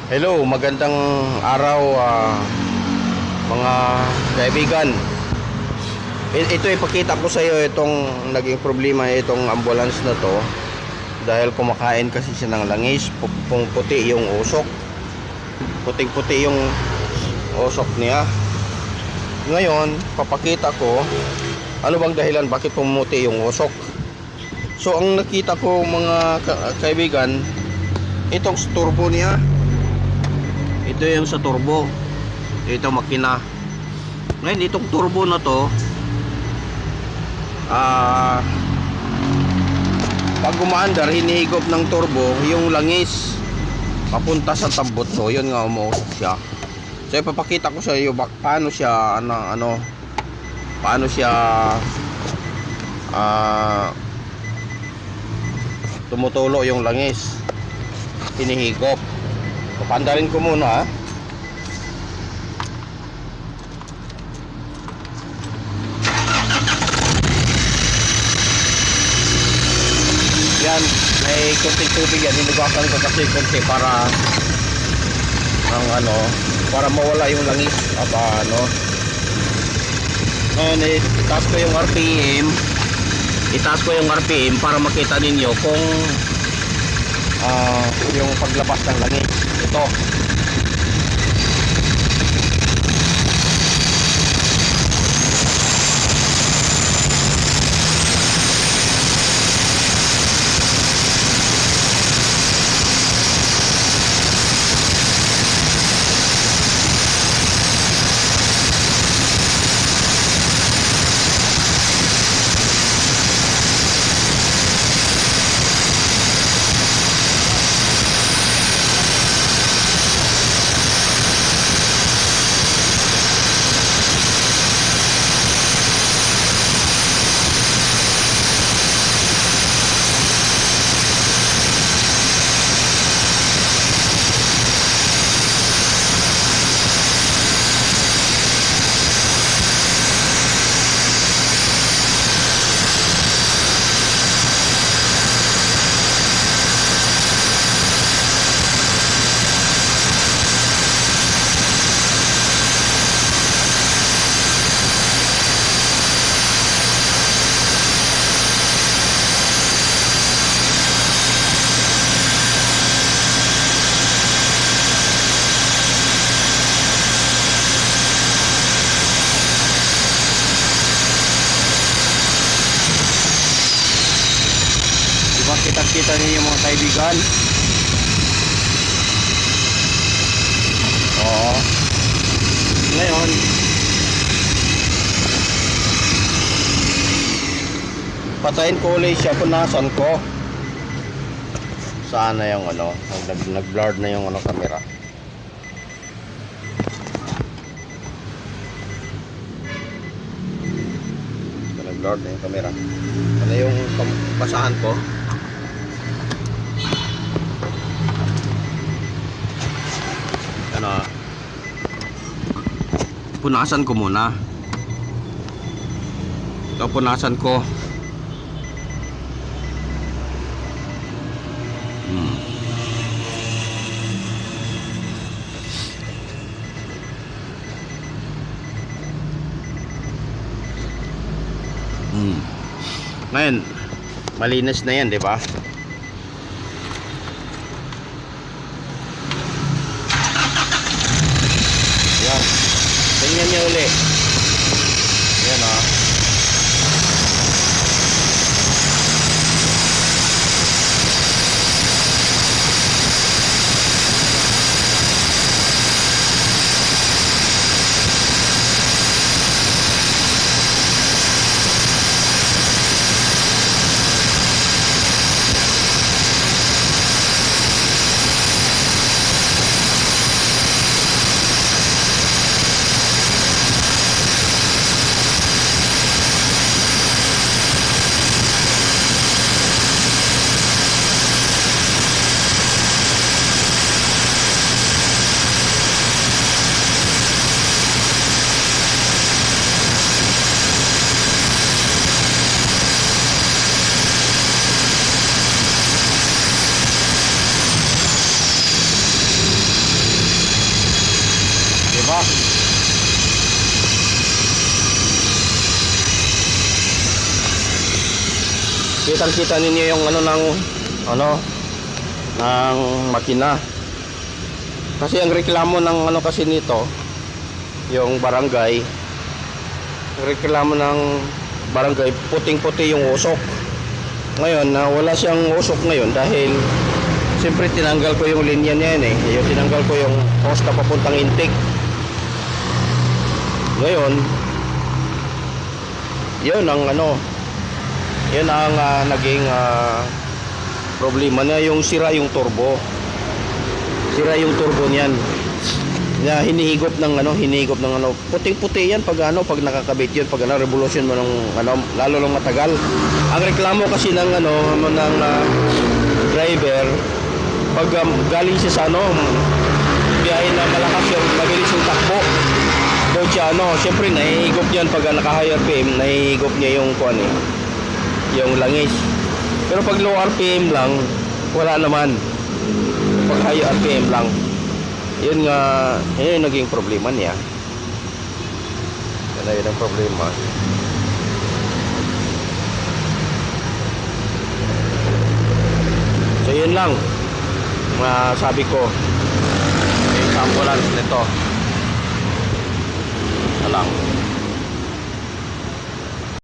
Hello, magandang araw mga kaibigan. Ito ipakita ko sa iyo itong naging problema itong ambulance na to dahil kumakain kasi siya ng langis, puti yung usok. Puting-puti yung usok niya. Ngayon, papakita ko ano bang dahilan bakit pumuti yung usok. So ang nakita ko mga kaibigan, itong turbo niya. Ito yung sa turbo. Ito makina. Ngayon itong turbo na to pag gumaandar, hinihigop ng turbo yung langis papunta sa tambot. So yun nga, umuusok siya. So ipapakita ko sa iyo paano siya paano siya tumutulo yung langis, hinihigop. Papandarin ko muna yan, may kunting tubig yan, hinugasan ko kasi kunti para para mawala yung langis ngayon itaas ko yung RPM para makita ninyo kung yung paglabas ng langis. Ito kita niyo mga kaibigan. Ngayon patayin ko ulit siya, punasan ko. Saan na yung nag-blurred na yung camera. Nag-blurred na yung camera. Ano yung basahan ko? Punasan ko muna. Ito, punasan ko. Ngayon, malinis na yan, di ba? Yan. Tingnan niyo ulit. Yan Kitang-kita ninyo yung ng makina. Kasi ang reklamo ng kasi nito, yung barangay, ang reklamo ng barangay, puting-puti yung usok. Ngayon, wala siyang usok ngayon dahil siyempre tinanggal ko yung linya niya yan eh. Yung tinanggal ko yung hose na papuntang intake. Ngayon, yun ang naging problema na yung sira yung turbo. Sira yung turbo niyan. Na hinihigop ng puting-puti yan pag nakakabit yun, pag revolution mo ng lalo lang matagal. Ang reklamo kasi ng driver pag galing siya sa biyahe na malakas yung mabilis yung takbo. Doon siya syempre nahihigop niyan pag naka-high RPM, nahihigop niya yung yung langis. Pero pag low RPM lang, wala naman. Pag high RPM lang, yun yung naging problema niya. Yun ang problema. So yun lang sabi ko yung ambulance nito. Alang